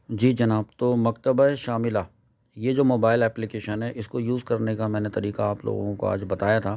جی جناب، تو مکتبہ شاملہ یہ جو موبائل اپلیکیشن ہے، اس کو یوز کرنے کا میں نے طریقہ آپ لوگوں کو آج بتایا تھا۔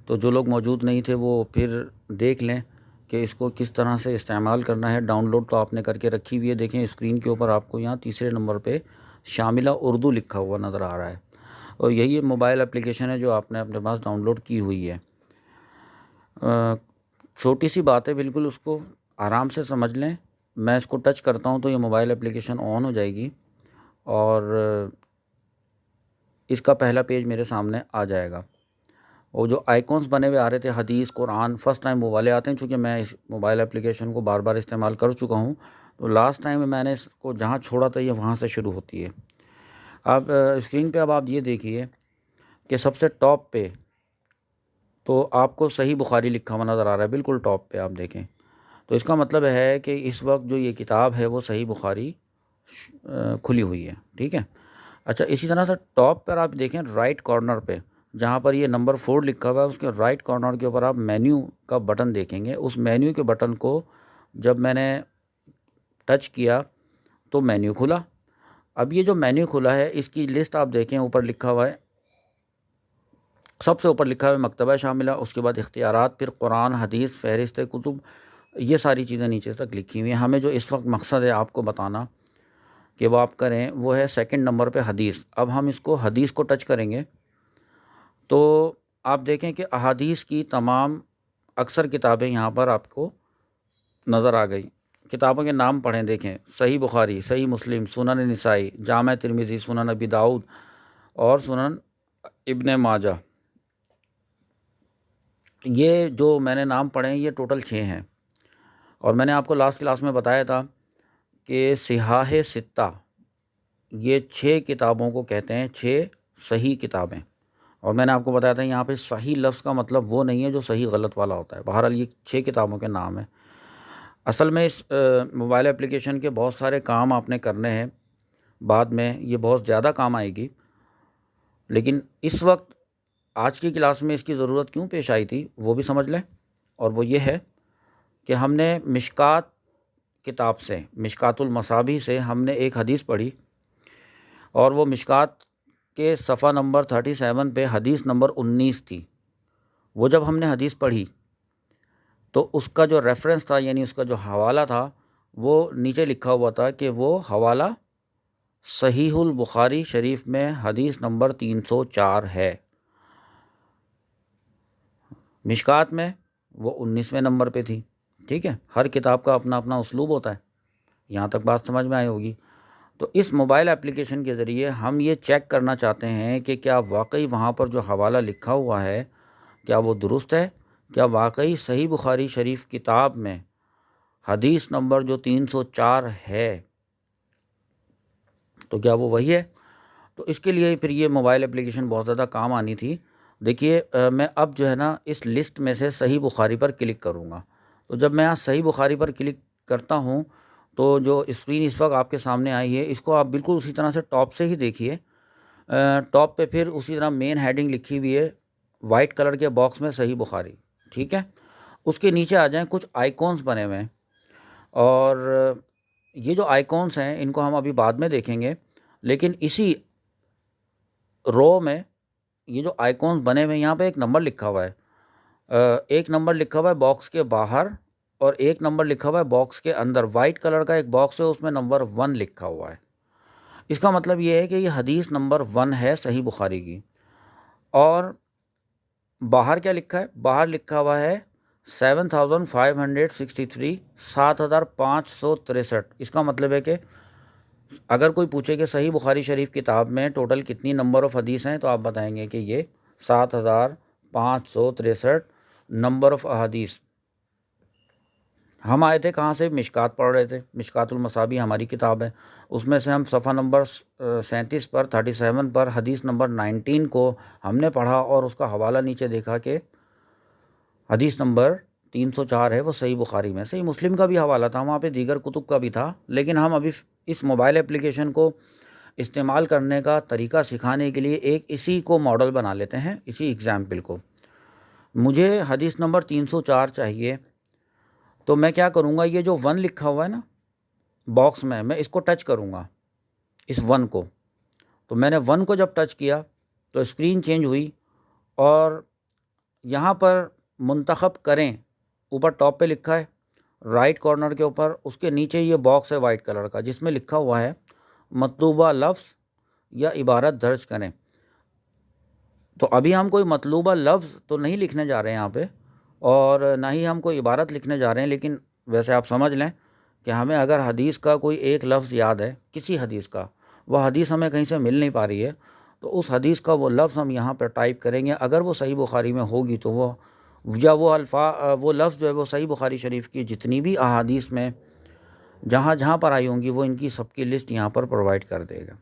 تو جو لوگ موجود نہیں تھے وہ پھر دیکھ لیں کہ اس کو کس طرح سے استعمال کرنا ہے۔ ڈاؤن لوڈ تو آپ نے کر کے رکھی ہوئی ہے، دیکھیں اسکرین کے اوپر آپ کو یہاں تیسرے نمبر پہ شاملہ اردو لکھا ہوا نظر آ رہا ہے، اور یہی موبائل اپلیکیشن ہے جو آپ نے اپنے پاس ڈاؤن لوڈ کی ہوئی ہے۔ چھوٹی سی بات ہے، بالکل اس کو آرام سے سمجھ لیں۔ میں اس کو ٹچ کرتا ہوں تو یہ موبائل اپلیکیشن آن ہو جائے گی، اور اس کا پہلا پیج میرے سامنے آ جائے گا۔ اور جو آئیکونس بنے ہوئے آ رہے تھے، حدیث، قرآن، فرسٹ ٹائم وہ والے آتے ہیں۔ چونکہ میں اس موبائل اپلیکیشن کو بار بار استعمال کر چکا ہوں، تو لاسٹ ٹائم میں نے اس کو جہاں چھوڑا تھا یہ وہاں سے شروع ہوتی ہے۔ اب اسکرین پہ اب آپ یہ دیکھیے کہ سب سے ٹاپ پہ تو آپ کو صحیح بخاری لکھا ہوا نظر آ رہا ہے، بالکل ٹاپ پہ آپ دیکھیں۔ تو اس کا مطلب ہے کہ اس وقت جو یہ کتاب ہے وہ صحیح بخاری کھلی ہوئی ہے، ٹھیک ہے۔ اچھا، اسی طرح سے ٹاپ پر آپ دیکھیں رائٹ کارنر پہ جہاں پر یہ نمبر 4 لکھا ہوا ہے، اس کے رائٹ کارنر کے اوپر آپ مینیو کا بٹن دیکھیں گے۔ اس مینیو کے بٹن کو جب میں نے ٹچ کیا تو مینیو کھلا۔ اب یہ جو مینیو کھلا ہے اس کی لسٹ آپ دیکھیں، اوپر لکھا ہوا ہے، سب سے اوپر لکھا ہوا ہے مکتبہ شاملہ، اس کے بعد اختیارات، پھر قرآن، حدیث، فہرست کتب، یہ ساری چیزیں نیچے تک لکھی ہوئی ہیں۔ ہمیں جو اس وقت مقصد ہے آپ کو بتانا کہ وہ آپ کریں، وہ ہے سیکنڈ نمبر پہ حدیث۔ اب ہم اس کو حدیث کو ٹچ کریں گے تو آپ دیکھیں کہ احادیث کی تمام اکثر کتابیں یہاں پر آپ کو نظر آ گئی۔ کتابوں کے نام پڑھیں، دیکھیں، صحیح بخاری، صحیح مسلم، سنن نسائی، جامع ترمذی، سنن ابی داؤد اور سنن ابن ماجہ۔ یہ جو میں نے نام پڑھے ہیں یہ ٹوٹل 6 ہیں، اور میں نے آپ کو لاسٹ کلاس میں بتایا تھا کہ صحاح ستہ یہ 6 کتابوں کو کہتے ہیں، 6 صحیح کتابیں۔ اور میں نے آپ کو بتایا تھا یہاں پہ صحیح لفظ کا مطلب وہ نہیں ہے جو صحیح غلط والا ہوتا ہے۔ بہرحال یہ 6 کتابوں کے نام ہیں۔ اصل میں اس موبائل اپلیکیشن کے بہت سارے کام آپ نے کرنے ہیں، بعد میں یہ بہت زیادہ کام آئے گی، لیکن اس وقت آج کی کلاس میں اس کی ضرورت کیوں پیش آئی تھی وہ بھی سمجھ لیں۔ اور وہ یہ ہے کہ ہم نے مشکات کتاب سے، مشکات المصابیح سے ہم نے ایک حدیث پڑھی، اور وہ مشکات کے صفحہ نمبر 37 پہ حدیث نمبر 19 تھی۔ وہ جب ہم نے حدیث پڑھی تو اس کا جو ریفرنس تھا، یعنی اس کا جو حوالہ تھا، وہ نیچے لکھا ہوا تھا کہ وہ حوالہ صحیح البخاری شریف میں حدیث نمبر 304 ہے۔ مشکات میں وہ 19ویں نمبر پہ تھی، ٹھیک ہے۔ ہر کتاب کا اپنا اپنا اسلوب ہوتا ہے، یہاں تک بات سمجھ میں آئی ہوگی۔ تو اس موبائل اپلیکیشن کے ذریعے ہم یہ چیک کرنا چاہتے ہیں کہ کیا واقعی وہاں پر جو حوالہ لکھا ہوا ہے کیا وہ درست ہے، کیا واقعی صحیح بخاری شریف کتاب میں حدیث نمبر جو 304 ہے تو کیا وہ وہی ہے۔ تو اس کے لیے پھر یہ موبائل اپلیکیشن بہت زیادہ کام آنی تھی۔ دیکھیے میں اب جو ہے نا اس لسٹ میں سے صحیح بخاری پر کلک کروں گا، تو جب میں یہاں صحیح بخاری پر کلک کرتا ہوں تو جو اسکرین اس وقت آپ کے سامنے آئی ہے اس کو آپ بالکل اسی طرح سے ٹاپ سے ہی دیکھیے۔ ٹاپ پہ پھر اسی طرح مین ہیڈنگ لکھی ہوئی ہے وائٹ کلر کے باکس میں، صحیح بخاری، ٹھیک ہے۔ اس کے نیچے آ جائیں، کچھ آئیکونس بنے ہوئے ہیں، اور یہ جو آئیکونس ہیں ان کو ہم ابھی بعد میں دیکھیں گے، لیکن اسی رو میں یہ جو آئیکونس بنے ہوئے ہیں یہاں پہ ایک نمبر لکھا ہوا ہے، ایک نمبر لکھا ہوا ہے باکس کے باہر، اور ایک نمبر لکھا ہوا ہے باکس کے اندر۔ وائٹ کلر کا ایک باکس ہے، اس میں نمبر 1 لکھا ہوا ہے۔ اس کا مطلب یہ ہے کہ یہ حدیث نمبر 1 ہے صحیح بخاری کی۔ اور باہر کیا لکھا ہے؟ باہر لکھا ہوا ہے 7563، 7563۔ اس کا مطلب ہے کہ اگر کوئی پوچھے کہ صحیح بخاری شریف کتاب میں ٹوٹل کتنی نمبر آف حدیث ہیں تو آپ بتائیں گے کہ یہ 7563 نمبر آف احادیث۔ ہم آئے تھے کہاں سے؟ مشکات پڑھ رہے تھے، مشکات المصابیح ہماری کتاب ہے، اس میں سے ہم صفحہ نمبر 37 پر 37 پر حدیث نمبر 19 کو ہم نے پڑھا، اور اس کا حوالہ نیچے دیکھا کہ حدیث نمبر 304 ہے، وہ صحیح بخاری میں۔ صحیح مسلم کا بھی حوالہ تھا وہاں پہ، دیگر کتب کا بھی تھا، لیکن ہم ابھی اس موبائل اپلیکیشن کو استعمال کرنے کا طریقہ سکھانے کے لیے ایک اسی کو ماڈل بنا لیتے ہیں، اسی ایگزامپل کو۔ مجھے حدیث نمبر 304 چاہیے، تو میں کیا کروں گا؟ یہ جو 1 لکھا ہوا ہے نا، باکس میں اس کو ٹچ کروں گا، اس 1 کو. تو میں نے 1 کو جب ٹچ کیا تو اسکرین چینج ہوئی، اور یہاں پر منتخب کریں اوپر ٹاپ پہ لکھا ہے، رائٹ کارنر کے اوپر اس کے نیچے یہ باکس ہے وائٹ کلر کا جس میں لکھا ہوا ہے مطلوبہ لفظ یا عبارت درج کریں. تو ابھی ہم کوئی مطلوبہ لفظ تو نہیں لکھنے جا رہے ہیں یہاں پہ، اور نہ ہی ہم کوئی عبارت لکھنے جا رہے ہیں، لیکن ویسے آپ سمجھ لیں کہ ہمیں اگر حدیث کا کوئی ایک لفظ یاد ہے، کسی حدیث کا، وہ حدیث ہمیں کہیں سے مل نہیں پا رہی ہے، تو اس حدیث کا وہ لفظ ہم یہاں پہ ٹائپ کریں گے. اگر وہ صحیح بخاری میں ہوگی تو وہ لفظ جو ہے وہ صحیح بخاری شریف کی جتنی بھی احادیث میں جہاں جہاں پر آئی ہوں گی وہ ان کی سب کی لسٹ یہاں پر پرووائڈ کر دے گا.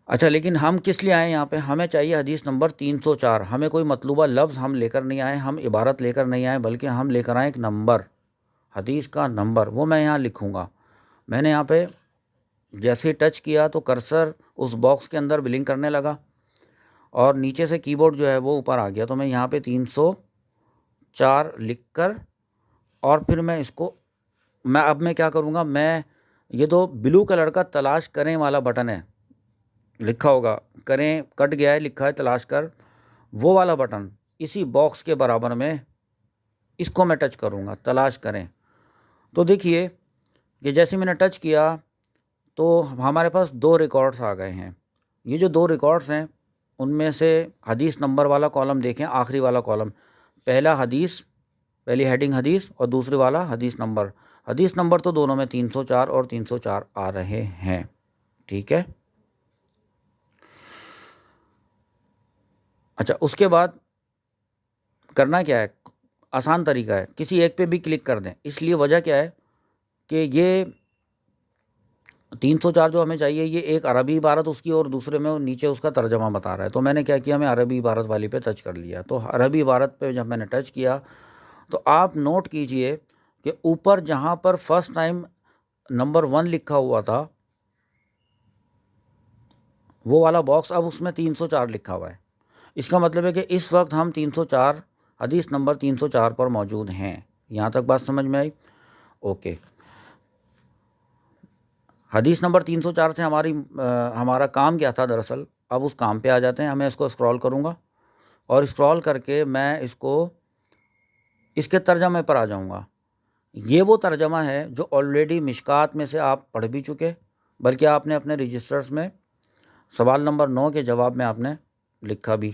اچھا، لیکن ہم کس لیے آئے یہاں پہ؟ ہمیں چاہیے حدیث نمبر 304. ہمیں کوئی مطلوبہ لفظ ہم لے کر نہیں آئے، ہم عبارت لے کر نہیں آئے، بلکہ ہم لے کر آئے ایک نمبر، حدیث کا نمبر. وہ میں یہاں لکھوں گا. میں نے یہاں پہ جیسے ہی ٹچ کیا تو کرسر اس باکس کے اندر بلنک کرنے لگا، اور نیچے سے کی بورڈ جو ہے وہ اوپر آ گیا. تو میں یہاں پہ 304 لکھ کر، اور پھر میں اس کو اب میں کیا کروں گا، میں یہ دو بلو کلر کا تلاش کریں والا بٹن ہے، لکھا ہوگا کریں، کٹ گیا ہے، لکھا ہے تلاش کر، وہ والا بٹن اسی باکس کے برابر میں اس کو میں ٹچ کروں گا، تلاش کریں. تو دیکھیے کہ جیسے میں نے ٹچ کیا تو ہمارے پاس 2 ریکارڈز آ گئے ہیں. یہ جو 2 ریکارڈز ہیں ان میں سے حدیث نمبر والا کالم دیکھیں، آخری والا کالم، پہلا حدیث، پہلی ہیڈنگ حدیث، اور دوسرے والا حدیث نمبر. حدیث نمبر تو دونوں میں 304 اور 304 آ رہے ہیں. ٹھیک ہے. اچھا، اس کے بعد کرنا کیا ہے؟ آسان طریقہ ہے، کسی ایک پہ بھی کلک کر دیں. اس لیے وجہ کیا ہے کہ یہ 304 جو ہمیں چاہیے، یہ ایک عربی عبارت اس کی، اور دوسرے میں نیچے اس کا ترجمہ بتا رہا ہے. تو میں نے کیا کیا، میں عربی عبارت والی پہ ٹچ کر لیا. تو عربی عبارت پہ جب میں نے ٹچ کیا تو آپ نوٹ کیجئے کہ اوپر جہاں پر فرسٹ ٹائم نمبر 1 لکھا ہوا تھا وہ والا باکس اب اس میں 304 لکھا ہوا ہے. اس کا مطلب ہے کہ اس وقت ہم 304 حدیث نمبر 304 پر موجود ہیں. یہاں تک بات سمجھ میں آئی؟ اوکے. حدیث نمبر 304 سے ہمارا کام کیا تھا دراصل؟ اب اس کام پہ آ جاتے ہیں. میں اس کو اسکرول کروں گا، اور اسکرول کر کے میں اس کے ترجمے پر آ جاؤں گا. یہ وہ ترجمہ ہے جو آلریڈی مشکات میں سے آپ پڑھ بھی چکے، بلکہ آپ نے اپنے رجسٹرز میں سوال نمبر 9 کے جواب میں آپ نے لکھا بھی.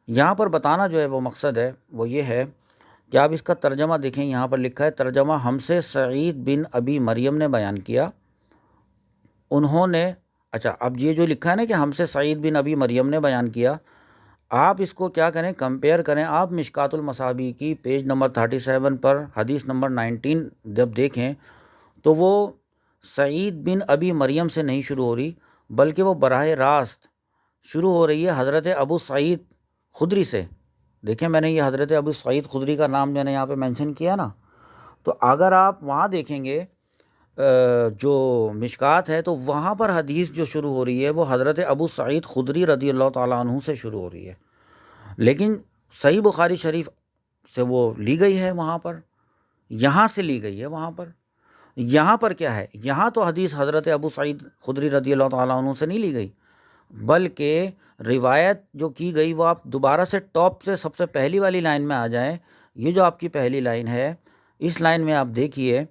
یہاں پر بتانا جو ہے وہ مقصد ہے وہ یہ ہے کہ آپ اس کا ترجمہ دیکھیں. یہاں پر لکھا ہے ترجمہ ہم سے سعید بن ابی مریم نے بیان کیا. انہوں نے، اچھا، اب یہ جو لکھا ہے نا کہ ہم سے سعید بن ابی مریم نے بیان کیا، آپ اس کو کیا کریں، کمپیئر کریں. آپ مشکات المصابیح کی پیج نمبر 37 پر حدیث نمبر 19 جب دیکھیں تو وہ سعید بن ابی مریم سے نہیں شروع ہو رہی، بلکہ وہ براہ راست شروع ہو رہی ہے حضرت ابو سعید خدری سے. دیکھیں، میں نے یہ حضرت ابو سعید خدری کا نام جو ہے یہاں پہ مینشن کیا نا، تو اگر آپ وہاں دیکھیں گے جو مشکات ہے تو وہاں پر حدیث جو شروع ہو رہی ہے وہ حضرت ابو سعید خدری رضی اللہ تعالیٰ عنہ سے شروع ہو رہی ہے، لیکن صحیح بخاری شریف سے وہ لی گئی ہے وہاں پر، یہاں سے لی گئی ہے وہاں پر. یہاں پر کیا ہے، یہاں تو حدیث حضرت ابو سعید خدری رضی اللہ تعالیٰ عنہ سے نہیں لی گئی، بلکہ روایت جو کی گئی وہ آپ دوبارہ سے ٹاپ سے سب سے پہلی والی لائن میں آ جائیں. یہ جو آپ کی پہلی لائن ہے، اس لائن میں آپ دیکھیے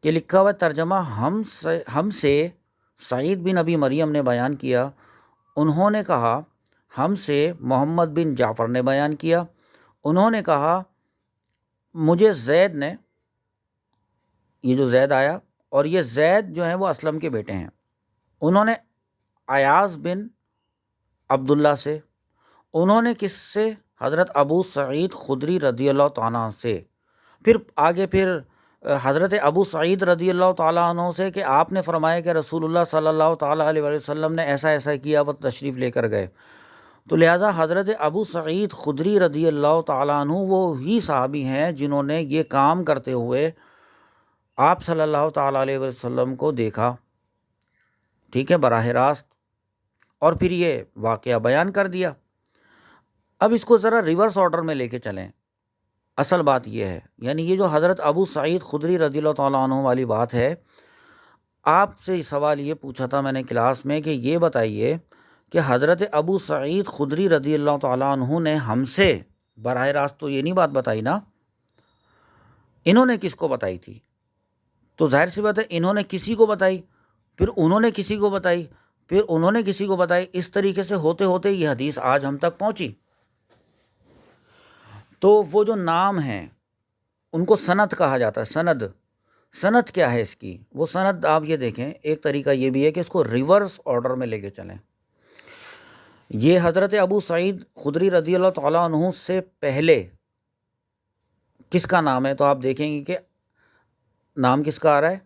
کہ لکھا ہوا ترجمہ ہم سے سعید بن ابی مریم نے بیان کیا. انہوں نے کہا ہم سے محمد بن جعفر نے بیان کیا. انہوں نے کہا مجھے زید نے، یہ جو زید آیا، اور یہ زید جو ہیں وہ اسلم کے بیٹے ہیں. انہوں نے ایاز بن عبداللہ سے. انہوں نے کس سے؟ حضرت ابو سعید خدری رضی اللہ تعالیٰ عنہ سے. پھر آگے حضرت ابو سعید رضی اللہ تعالیٰ عنہ سے کہ آپ نے فرمایا کہ رسول اللہ صلی اللہ تعالیٰ علیہ وسلم نے ایسا ایسا کیا، وہ تشریف لے کر گئے. تو لہٰذا حضرت ابو سعید خدری رضی اللہ تعالیٰ عنہ وہ ہی صحابی ہیں جنہوں نے یہ کام کرتے ہوئے آپ صلی اللہ تعالیٰ علیہ وسلم کو دیکھا. ٹھیک ہے، براہ راست، اور پھر یہ واقعہ بیان کر دیا. اب اس کو ذرا ریورس آرڈر میں لے کے چلیں. اصل بات یہ ہے، یعنی یہ جو حضرت ابو سعید خدری رضی اللہ تعالیٰ عنہ والی بات ہے، آپ سے سوال یہ پوچھا تھا میں نے کلاس میں کہ یہ بتائیے کہ حضرت ابو سعید خدری رضی اللہ تعالیٰ عنہ نے ہم سے براہ راست تو یہ نہیں بات بتائی نا، انہوں نے کس کو بتائی تھی؟ تو ظاہر سی بات ہے انہوں نے کسی کو بتائی، پھر انہوں نے کسی کو بتائی، پھر انہوں نے کسی کو بتائی، اس طریقے سے ہوتے ہوتے یہ حدیث آج ہم تک پہنچی۔ تو وہ جو نام ہیں ان کو سند کہا جاتا ہے۔ سند کیا ہے اس کی؟ وہ سند آپ یہ دیکھیں، ایک طریقہ یہ بھی ہے کہ اس کو ریورس آرڈر میں لے کے چلیں۔ یہ حضرت ابو سعید خدری رضی اللہ تعالیٰ عنہ سے پہلے کس کا نام ہے؟ تو آپ دیکھیں گے کہ نام کس کا آ رہا ہے؟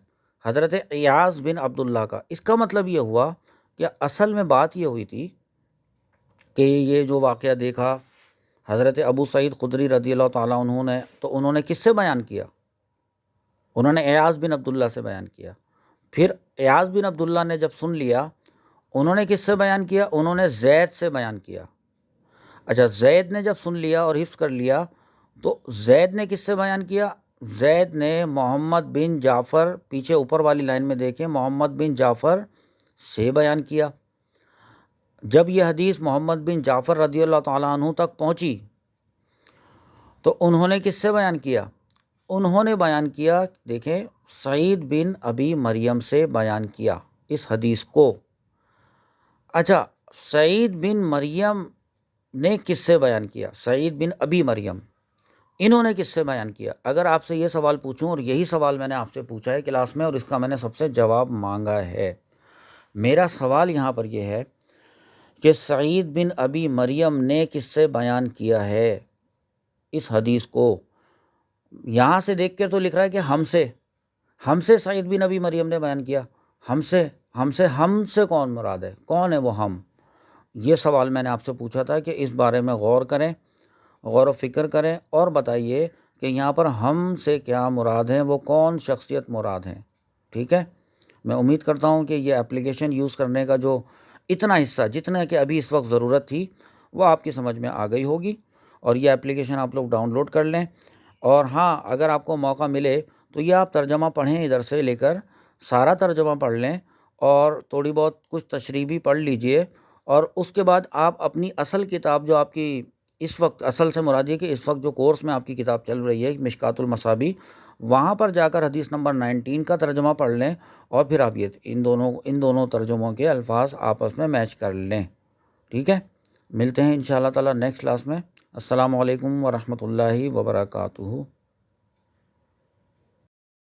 حضرت ایاز بن عبداللہ کا۔ اس کا مطلب یہ ہوا کہ اصل میں بات یہ ہوئی تھی کہ یہ جو واقعہ دیکھا حضرت ابو سعید خدری رضی اللہ تعالیٰ عنہ نے، تو انہوں نے کس سے بیان کیا؟ انہوں نے ایاز بن عبداللہ سے بیان کیا۔ پھر ایاز بن عبداللہ نے جب سن لیا، انہوں نے کس سے بیان کیا؟ انہوں نے زید سے بیان کیا۔ اچھا، زید نے جب سن لیا اور حفظ کر لیا تو زید نے کس سے بیان کیا؟ زید نے محمد بن جعفر، پیچھے اوپر والی لائن میں دیکھیں، محمد بن جعفر سے بیان کیا۔ جب یہ حدیث محمد بن جعفر رضی اللہ تعالیٰ عنہ تک پہنچی تو انہوں نے کس سے بیان کیا؟ انہوں نے بیان کیا، دیکھیں، سعید بن ابی مریم سے بیان کیا اس حدیث کو۔ اچھا، سعید بن مریم نے کس سے بیان کیا؟ سعید بن ابی مریم، انہوں نے کس سے بیان کیا؟ اگر آپ سے یہ سوال پوچھوں، اور یہی سوال میں نے آپ سے پوچھا ہے کلاس میں، اور اس کا میں نے سب سے جواب مانگا ہے، میرا سوال یہاں پر یہ ہے کہ سعید بن ابی مریم نے کس سے بیان کیا ہے اس حدیث کو؟ یہاں سے دیکھ کر تو لکھ رہا ہے کہ ہم سے سعید بن ابی مریم نے بیان کیا۔ ہم سے کون مراد ہے؟ کون ہے وہ ہم؟ یہ سوال میں نے آپ سے پوچھا تھا کہ اس بارے میں غور کریں، غور و فکر کریں، اور بتائیے کہ یہاں پر ہم سے کیا مراد ہیں، وہ کون شخصیت مراد ہیں۔ ٹھیک ہے، میں امید کرتا ہوں کہ یہ اپلیکیشن یوز کرنے کا جو اتنا حصہ جتنا کہ ابھی اس وقت ضرورت تھی وہ آپ کی سمجھ میں آ گئی ہوگی، اور یہ اپلیکیشن آپ لوگ ڈاؤن لوڈ کر لیں۔ اور ہاں، اگر آپ کو موقع ملے تو یہ آپ ترجمہ پڑھیں، ادھر سے لے کر سارا ترجمہ پڑھ لیں، اور تھوڑی بہت کچھ تشریح بھی پڑھ لیجئے، اور اس کے بعد آپ اپنی اصل کتاب جو آپ کی اس وقت، اصل سے مراد یہ کہ اس وقت جو کورس میں آپ کی کتاب چل رہی ہے مشکات المصابیح، وہاں پر جا کر حدیث نمبر 19 کا ترجمہ پڑھ لیں، اور پھر آپ یہ ان دونوں ترجموں کے الفاظ آپس میں میچ کر لیں۔ ٹھیک ہے، ملتے ہیں انشاءاللہ تعالی نیکسٹ کلاس میں۔ السلام علیکم ورحمۃ اللہ وبرکاتہ۔